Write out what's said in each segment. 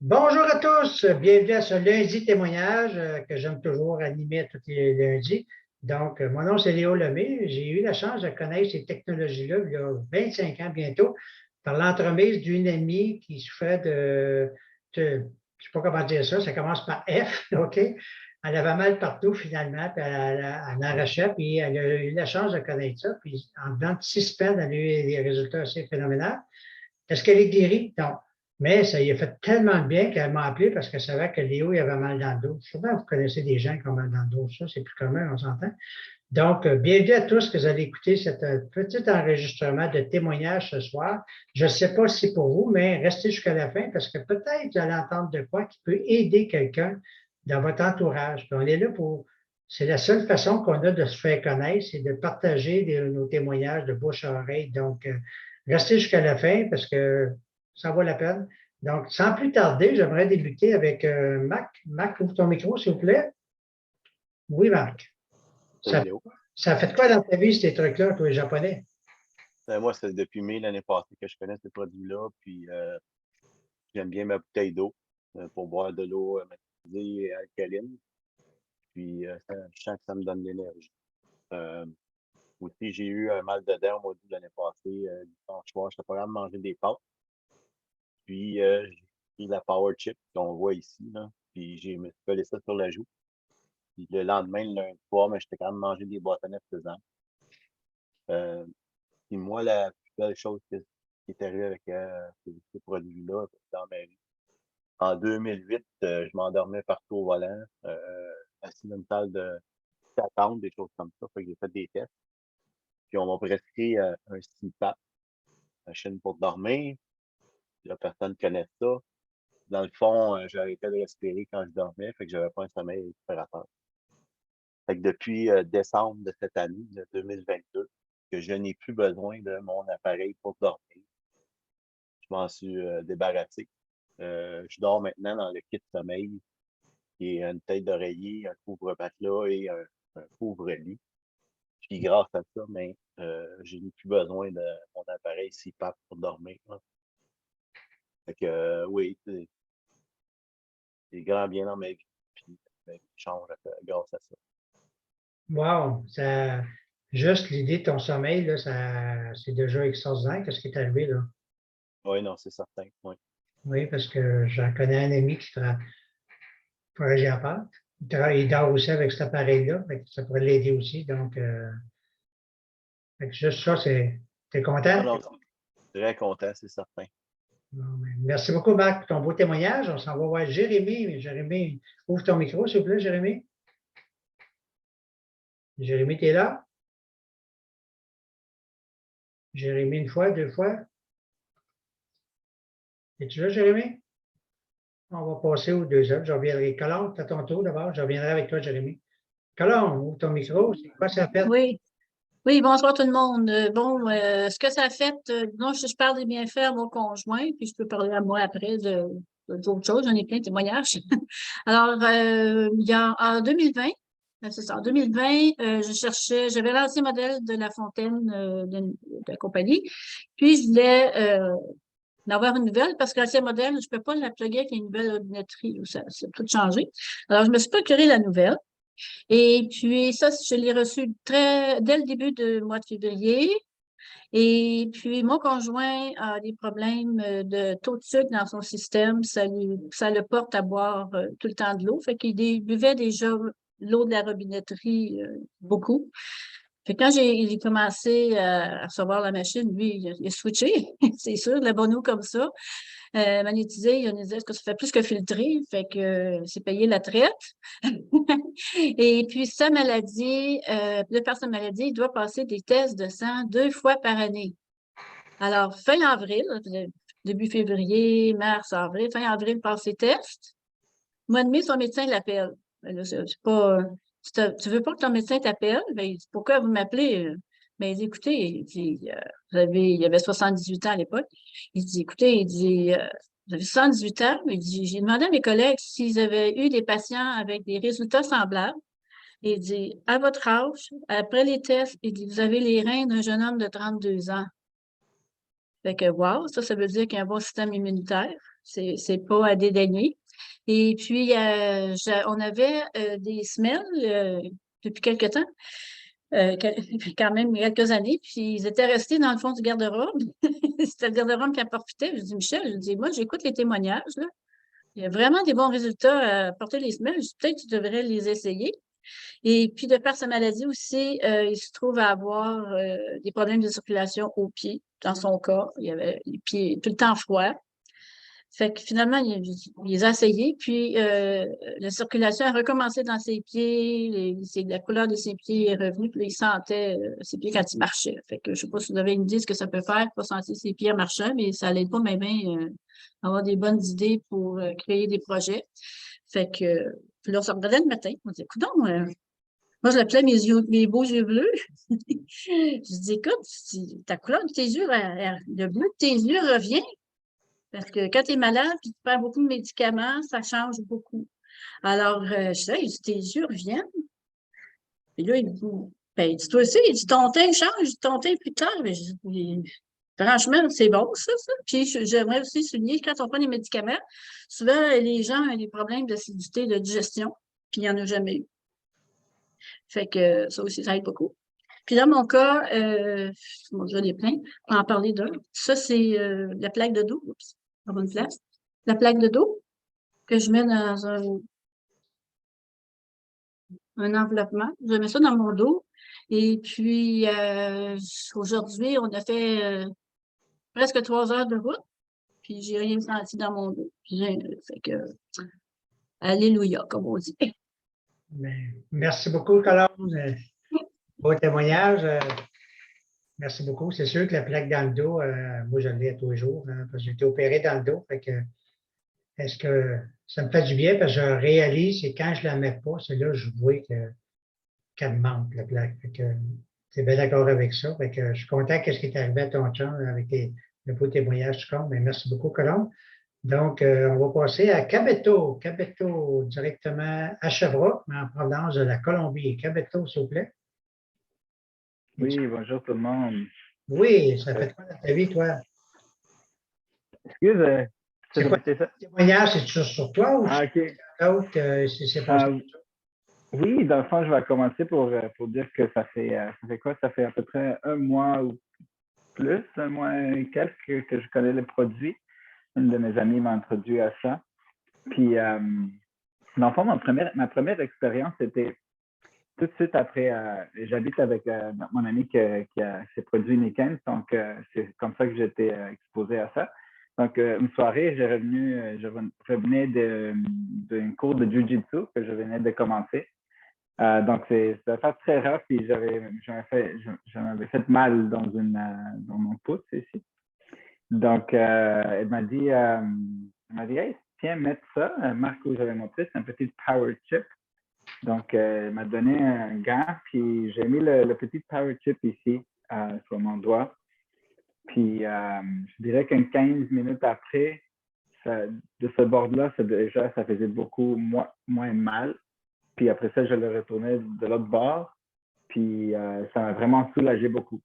Bonjour à tous, bienvenue à ce lundi témoignage que j'aime toujours animer tous les lundis. Donc, mon nom c'est Léo Lemay. J'ai eu la chance de connaître ces technologies-là il y a 25 ans bientôt par l'entremise d'une amie qui souffrait je ne sais pas comment dire ça, ça commence par F, OK? Elle avait mal partout finalement, puis elle arrachait, puis elle a eu la chance de connaître ça. Puis en dedans de 6 semaines, elle a eu des résultats assez phénoménaux. Est-ce qu'elle est guérie? Non. Mais ça lui a fait tellement de bien qu'elle m'a appelé parce qu'elle savait que Léo il avait mal dans le dos. Souvent, vous connaissez des gens qui ont mal dans le dos. Ça, c'est plus commun, on s'entend. Donc, bienvenue à tous que vous allez écouter cet petit enregistrement de témoignage ce soir. Je ne sais pas si c'est pour vous, mais restez jusqu'à la fin parce que peut-être vous allez entendre de quoi qui peut aider quelqu'un dans votre entourage. Puis on est là pour. C'est la seule façon qu'on a de se faire connaître, c'est de partager nos témoignages de bouche à oreille. Donc, restez jusqu'à la fin parce que ça vaut la peine. Donc, sans plus tarder, j'aimerais débuter avec Marc. Marc, ouvre ton micro, s'il vous plaît. Oui, Marc. Ça, ça fait quoi dans ta vie, ces trucs-là, toi, les Japonais? Moi, c'est depuis mai l'année passée que je connais ce produit-là. Puis, j'aime bien ma bouteille d'eau pour boire de l'eau maîtrisée et alcaline. Puis, je sens que ça me donne de l'énergie. Aussi, j'ai eu un mal de dents au mois d'août de l'année passée. Dimanche soir, j'étais pas capable de manger des pâtes. Puis, j'ai pris la Power Chip qu'on voit ici, là. Puis, je me suis collé ça sur la joue. Puis, le lendemain, le lundi soir, mais j'étais capable de manger des bâtonnets faisant. Puis moi, la plus belle chose qui est arrivée avec ce produit-là dans ma vie. En 2008, je m'endormais partout au volant, assis dans une salle d'attente, des choses comme ça. Fait que j'ai fait des tests. Puis on m'a prescrit un CPAP, machine pour dormir. La personne connaît ça. Dans le fond, j'arrêtais de respirer quand je dormais, fait que j'avais pas un sommeil récupérateur. Fait que depuis décembre de cette année, de 2022, que je n'ai plus besoin de mon appareil pour dormir. Je m'en suis débarrassé. Je dors maintenant dans le kit sommeil, qui est une tête d'oreiller, un couvre-matelas et un couvre-lit. Puis grâce à ça, mais je n'ai plus besoin de mon appareil CPAP pour dormir, là. Fait que oui, c'est grand bien dans ma vie. Puis ma vie change grâce à ça. Wow! Juste l'idée de ton sommeil, là, c'est déjà extraordinaire. Qu'est-ce qui est arrivé, là? Oui, non, c'est certain. Oui. Oui, parce que j'en connais un ami qui travaille à part. Il dort aussi avec cet appareil-là. Ça pourrait l'aider aussi. Donc, fait que juste ça, t'es Ah content? non, très content, c'est certain. Merci beaucoup, Marc, pour ton beau témoignage. On s'en va voir Jérémy. Jérémy, ouvre ton micro, s'il vous plaît, Jérémy. Jérémy, tu es là? Jérémy, une fois, deux fois. Es-tu là, Jérémy? On va passer aux deux autres. Je reviendrai. Colombe, tu as ton tour d'abord. Je reviendrai avec toi, Jérémy. Colombe, ouvre ton micro. C'est quoi ça fait? Oui, oui, bonsoir tout le monde. Ce que ça a fait, non, je parle des bienfaits à mon conjoint, puis je peux parler à moi après d'autres choses. J'en ai plein de témoignages. Alors, en 2020, c'est ça, en 2020, j'avais l'ancien modèle de La Fontaine de la compagnie, puis je voulais d'avoir une nouvelle parce que l'ancien modèle, je ne peux pas la plugger avec une nouvelle ordinatrie, ça a tout changé. Alors, je me suis procuré la nouvelle. Et puis, ça, je l'ai reçu dès le début du mois de février. Et puis, mon conjoint a des problèmes de taux de sucre dans son système. Ça le porte à boire tout le temps de l'eau. Fait qu'il buvait déjà l'eau de la robinetterie beaucoup. Fait que quand il a commencé à recevoir la machine, lui, il a switché, c'est sûr, de la bonne eau comme ça. Magnétisé, il nous dit que ça fait plus que filtrer, fait que c'est payé la traite. Et puis, sa maladie, de par sa maladie, il doit passer des tests de sang 2 fois par année. Alors, fin avril, début février, mars, avril, fin avril, il passe ses tests. Mois de mai, son médecin l'appelle. C'est pas, tu veux pas que ton médecin t'appelle? Ben, il dit, pourquoi vous m'appelez? Ben, il dit, écoutez, il avait 78 ans à l'époque. Il dit, écoutez, vous avez 78 ans. Il dit, j'ai demandé à mes collègues s'ils avaient eu des patients avec des résultats semblables. Il dit, à votre âge, après les tests, il dit, vous avez les reins d'un jeune homme de 32 ans. Fait que, wow, ça veut dire qu'il y a un bon système immunitaire. C'est pas à dédaigner. Et puis, on avait des semelles depuis quelque temps, quand même quelques années, puis ils étaient restés dans le fond du garde-robe. C'était le garde-robe qui en profitait. Je dis, Michel, je dis, moi, j'écoute les témoignages, là. Il y a vraiment des bons résultats à porter les semelles. Je dis, peut-être que tu devrais les essayer. Et puis, de par sa maladie aussi, il se trouve à avoir des problèmes de circulation aux pieds, dans son corps. Il avait les pieds tout le temps froids. Fait que finalement, il les a essayés, puis la circulation a recommencé dans ses pieds, la couleur de ses pieds est revenue, puis là, il sentait ses pieds quand il marchait. Fait que je sais pas si vous avez une idée de ce que ça peut faire, pas sentir ses pieds en marchant, mais ça l'aide pas même avoir des bonnes idées pour créer des projets. Fait que, puis là, on se regardait le matin, on dit, écoute, moi, je l'appelais mes beaux yeux bleus. Je dis, écoute, ta couleur de tes yeux, le bleu de tes yeux revient. Parce que quand tu es malade et tu prends beaucoup de médicaments, ça change beaucoup. Alors, je dis, tes yeux reviennent. Et là, il dit, ben, il dit, toi aussi, il dit, ton teint change, ton teint est plus clair. Mais je dis, franchement, c'est bon, ça. Puis, j'aimerais aussi souligner que quand on prend des médicaments, souvent, les gens ont des problèmes d'acidité, de digestion, puis il n'y en a jamais eu. Fait que ça aussi, ça aide beaucoup. Puis dans mon cas, bon, j'en ai plein, on va en parler d'un. Ça, c'est la plaque de dos. Oups, pas bonne place. La plaque de dos que je mets dans un enveloppement. Je mets ça dans mon dos. Et puis, aujourd'hui, on a fait presque 3 heures de route. Puis, j'ai rien senti dans mon dos. Fait que, alléluia, comme on dit. Mais merci beaucoup, Colombe. Beau témoignage. Merci beaucoup. C'est sûr que la plaque dans le dos, moi, je l'ai à tous les jours, hein, parce que j'ai été opéré dans le dos. Fait que, est-ce que ça me fait du bien? Parce que je réalise que quand je ne la mets pas, c'est là que je vois qu'elle me manque, la plaque. Fait que, tu es bien d'accord avec ça. Fait que, je suis content de ce qui est arrivé à ton chum avec le beau témoignage du compte. Mais merci beaucoup, Colombe. Donc, on va passer à Cabeto. Cabeto, directement à Sherbrooke, mais en provenance de la Colombie. Cabeto, s'il vous plaît. Oui, bonjour tout le monde. Oui, ça fait quoi dans ta vie, toi? Excuse, C'est quoi répéter ça? le témoignage? C'est toujours sur toi ou Ah, sur OK. d'autres? C'est passé? Oui, dans le fond, je vais commencer pour dire que ça fait quoi? Ça fait à peu près un mois ou plus, un mois et quelques que je connais le produit. Une de mes amies m'a introduit à ça. Puis, dans le fond, ma première expérience, c'était tout de suite après. J'habite avec mon ami qui s'est produit Niken, donc c'est comme ça que j'étais exposé à ça. Donc, une soirée, je revenais d'un cours de Jiu-Jitsu que je venais de commencer. Donc, c'était fait très rare, puis j'avais fait mal dans mon pouce ici. Donc, elle m'a dit, hey, tiens, mettre ça. Marc, où j'avais montré, c'est un petit power chip. Donc, elle m'a donné un gant, puis j'ai mis le petit power chip ici, sur mon doigt. Puis, je dirais qu'un 15 minutes après, de ce bord-là, ça faisait beaucoup moins mal. Puis après ça, je le retournais de l'autre bord. Puis, ça m'a vraiment soulagé beaucoup.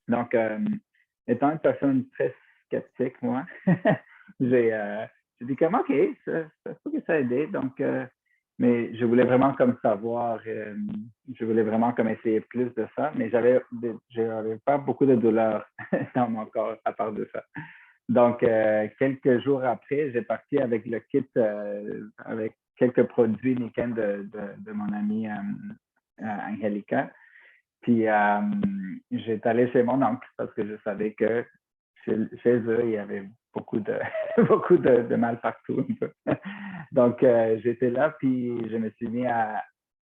Donc, étant une personne très sceptique, moi, j'ai dit comme, OK, ça peut que ça a aidé. Donc, mais je voulais vraiment comme savoir, je voulais vraiment comme essayer plus de ça, mais j'avais pas beaucoup de douleur dans mon corps à part de ça. Donc, quelques jours après, j'ai parti avec le kit, avec quelques produits Niken de mon amie Angelica. Puis, j'étais allé chez mon oncle parce que je savais que chez eux, il y avait beaucoup de mal partout un peu. Donc, j'étais là, puis je me suis mis à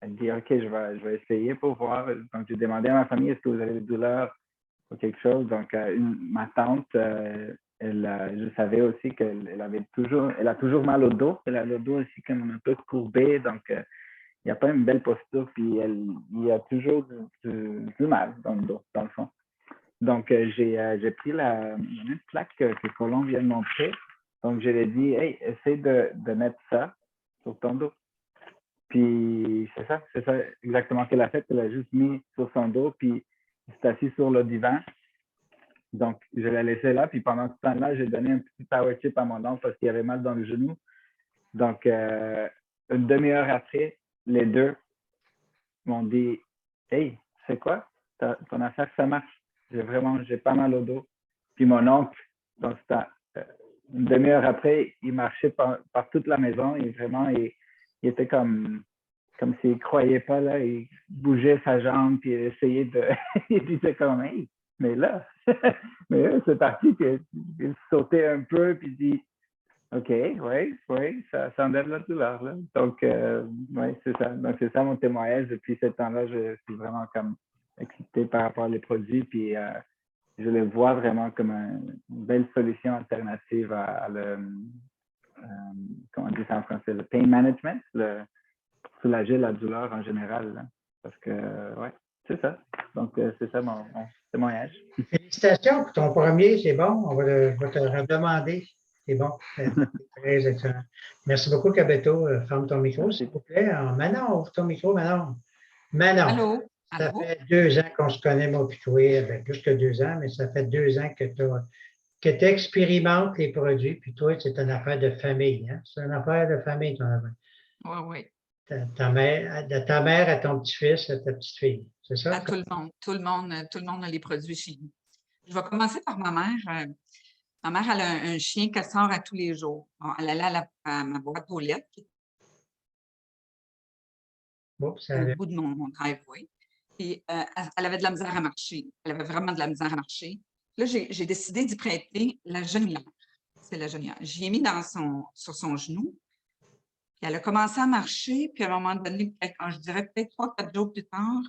dire, OK, je vais essayer pour voir. Donc, j'ai demandé à ma famille, est-ce que vous avez des douleurs ou quelque chose? Donc, ma tante, je savais aussi qu'elle a toujours mal au dos. Elle a le dos aussi comme un peu courbé, donc il n'y a pas une belle posture, puis il y a toujours du mal dans le dos, dans le fond. Donc, j'ai pris la même plaque que Colombe vient de montrer. Donc, je lui ai dit, hey, essaie de mettre ça sur ton dos. Puis, c'est ça exactement qu'elle a fait. Elle a juste mis sur son dos, puis s'est assis sur le divan. Donc, je l'ai laissé là. Puis pendant ce temps-là, j'ai donné un petit power chip à mon oncle parce qu'il avait mal dans le genou. Donc, une demi-heure après, les deux m'ont dit « Hey, c'est quoi? Ton affaire, ça marche. J'ai pas mal au dos. » Puis mon oncle, dans ce temps, une demi-heure après, il marchait par toute la maison et vraiment, il était comme s'il ne croyait pas, là. Il bougeait sa jambe puis il essayait de. Il disait comme « Hey, mais là, mais là, c'est parti. » Puis il sautait un peu puis il dit OK, oui, ça enlève la douleur. Là. Donc, oui, c'est ça. Donc, c'est ça mon témoignage. Depuis ce temps-là, je suis vraiment comme excité par rapport aux produits. Puis, je les vois vraiment comme une belle solution alternative à le, comment on dit ça en français, le pain management, pour soulager la douleur en général. Là. Parce que, ouais, c'est ça. Donc, c'est ça mon témoignage. Félicitations pour ton premier, c'est bon. On va te redemander. C'est bon. C'est très excellent. Merci beaucoup, Kabeto. Ferme ton micro, s'il vous plaît. Manon, ouvre ton micro, Manon. Manon, Allô? ça Allô? fait 2 ans qu'on se connaît, moi, puis toi. Ben, plus que 2 ans, mais ça fait 2 ans que tu expérimentes les produits, puis toi, c'est une affaire de famille. Hein? C'est une affaire de famille, ton affaire. Oui, oui. De ta mère à ton petit-fils, à ta petite-fille. C'est ça? À tout le monde. Tout le monde a les produits chez nous. Je vais commencer par ma mère. Ma mère, elle a un chien qu'elle sort à tous les jours. Bon, elle allait à ma boîte aux lettres, qui Oups, est au bout de mon driveway. Puis, elle avait de la misère à marcher. Elle avait vraiment de la misère à marcher. Là, j'ai décidé d'y prêter la genouillère. C'est la genouillère. J'y ai mis sur son genou. Puis elle a commencé à marcher. Puis à un moment donné, je dirais peut-être 3-4 jours plus tard,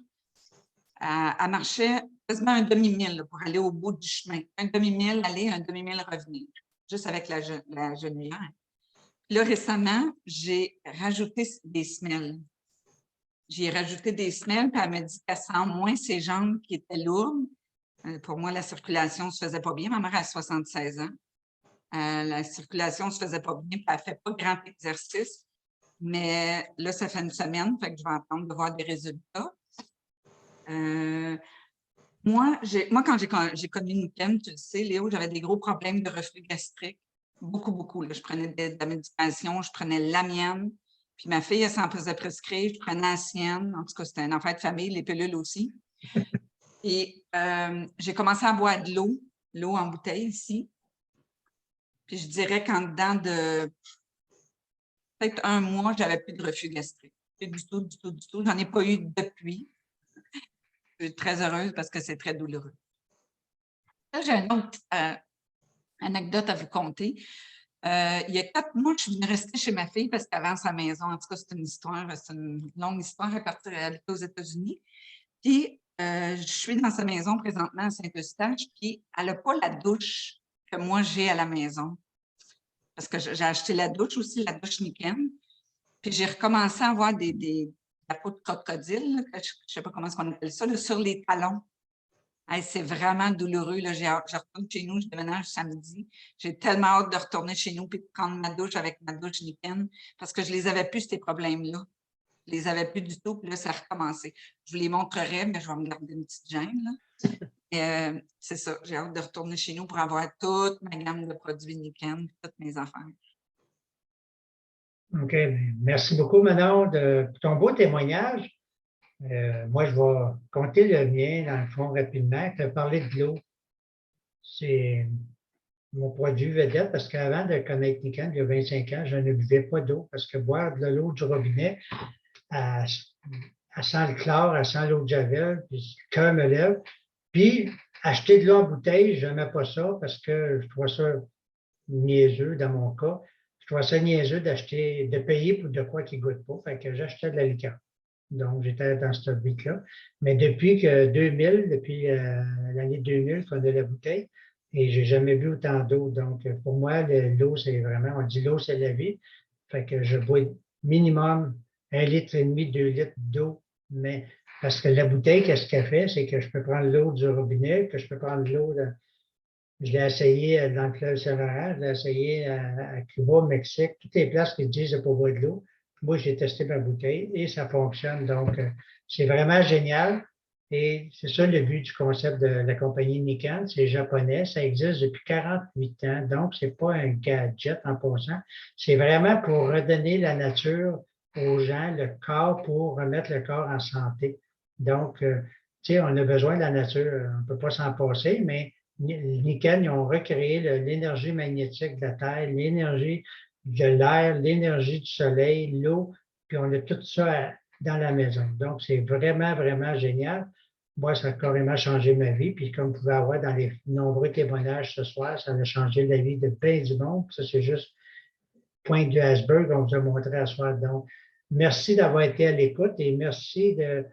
elle marchait quasiment un demi-mille pour aller au bout du chemin. Un demi-mille aller, un demi-mille revenir, juste avec la genouillère. Puis là, récemment, j'ai rajouté des semelles. J'ai rajouté des semelles, puis elle m'a dit qu'elle sent moins ses jambes qui étaient lourdes. Pour moi, la circulation ne se faisait pas bien. Ma mère a 76 ans. La circulation ne se faisait pas bien, puis elle ne fait pas grand exercice. Mais là, ça fait une semaine, fait que je vais attendre de voir des résultats. Moi, quand j'ai connu Niken, tu le sais, Léo, j'avais des gros problèmes de reflux gastrique. Beaucoup, beaucoup. Là. Je prenais de la médication, je prenais la mienne. Puis ma fille, elle s'en faisait prescrire, je prenais la sienne. En tout cas, c'était un affaire de famille, les pilules aussi. Et j'ai commencé à boire de l'eau en bouteille ici. Puis je dirais qu'en dedans de peut-être 1 mois, j'avais plus de reflux gastrique. Plus du tout, du tout, du tout. J'en ai pas eu depuis. Je suis très heureuse parce que c'est très douloureux. Là, j'ai une autre anecdote à vous conter. Il y a 4 mois, je suis venue rester chez ma fille parce qu'elle vend sa maison. En tout cas, c'est une longue histoire à partir d'habiter aux États-Unis. Puis, je suis dans sa maison présentement à Saint-Eustache, puis elle n'a pas la douche que moi j'ai à la maison. Parce que j'ai acheté la douche aussi, la douche Niken. Puis, j'ai recommencé à avoir la peau de crocodile, là, je ne sais pas comment on appelle ça, là, sur les talons. Hey, c'est vraiment douloureux. Là. Je retourne chez nous, je déménage samedi. J'ai tellement hâte de retourner chez nous et de prendre ma douche avec ma douche Niken parce que je ne les avais plus, ces problèmes-là. Je ne les avais plus du tout, puis là, ça a recommencé. Je vous les montrerai, mais je vais me garder une petite gêne. Là. C'est ça, j'ai hâte de retourner chez nous pour avoir toute ma gamme de produits Niken, toutes mes affaires. OK. Merci beaucoup, Manon, pour ton beau témoignage. Moi, je vais compter le mien, dans le fond, rapidement. Tu as parlé de l'eau. C'est mon produit vedette parce qu'avant de connaître Niken, il y a 25 ans, je ne buvais pas d'eau parce que boire de l'eau du robinet, elle sent le chlore, elle sent l'eau de Javel, puis le cœur me lève. Puis, acheter de l'eau en bouteille, je n'aimais pas ça parce que je trouve ça niaiseux dans mon cas. Je trouve ça niaiseux de payer pour de quoi qui ne goûte pas. Fait que j'achetais de la liqueur. Donc, j'étais dans ce but-là. Mais depuis l'année 2000, je prenais la bouteille et je n'ai jamais bu autant d'eau. Donc, pour moi, l'eau, c'est vraiment, on dit l'eau, c'est la vie. Fait que je bois minimum 1,5 litre, 2 litres d'eau. Mais parce que la bouteille, qu'est-ce qu'elle fait? C'est que je peux prendre l'eau du robinet, que je peux prendre l'eau. Je l'ai essayé dans le fleuve Saint-Laurent, je l'ai essayé à Cuba, au Mexique, toutes les places qui disent de ne pas boire de l'eau. Moi, j'ai testé ma bouteille et ça fonctionne. Donc, c'est vraiment génial. Et c'est ça le but du concept de la compagnie Nikon. C'est japonais, ça existe depuis 48 ans, donc c'est pas un gadget en passant. C'est vraiment pour redonner la nature aux gens, le corps, pour remettre le corps en santé. Donc, tu sais, on a besoin de la nature, on ne peut pas s'en passer, mais Nikon, ils ont recréé l'énergie magnétique de la Terre, l'énergie de l'air, l'énergie du soleil, l'eau, puis on a tout ça dans la maison. Donc, c'est vraiment, vraiment génial. Moi, ça a carrément changé ma vie. Puis, comme vous pouvez avoir dans les nombreux témoignages ce soir, ça a changé la vie de bien du monde. Ça, c'est juste point du iceberg qu'on vous a montré à ce soir. Donc, merci d'avoir été à l'écoute et merci de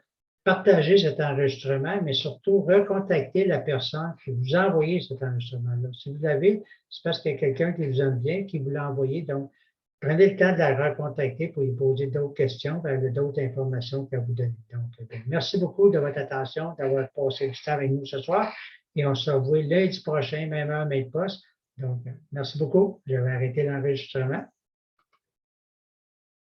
partager cet enregistrement, mais surtout recontacter la personne qui vous a envoyé cet enregistrement-là. Si vous l'avez, c'est parce qu'il y a quelqu'un qui vous aime bien, qui vous l'a envoyé. Donc, prenez le temps de la recontacter pour lui poser d'autres questions, d'autres informations qu'elle vous donne. Donc, merci beaucoup de votre attention, d'avoir passé du temps avec nous ce soir. Et on se revoit lundi prochain, même heure, même poste. Donc, merci beaucoup. Je vais arrêter l'enregistrement.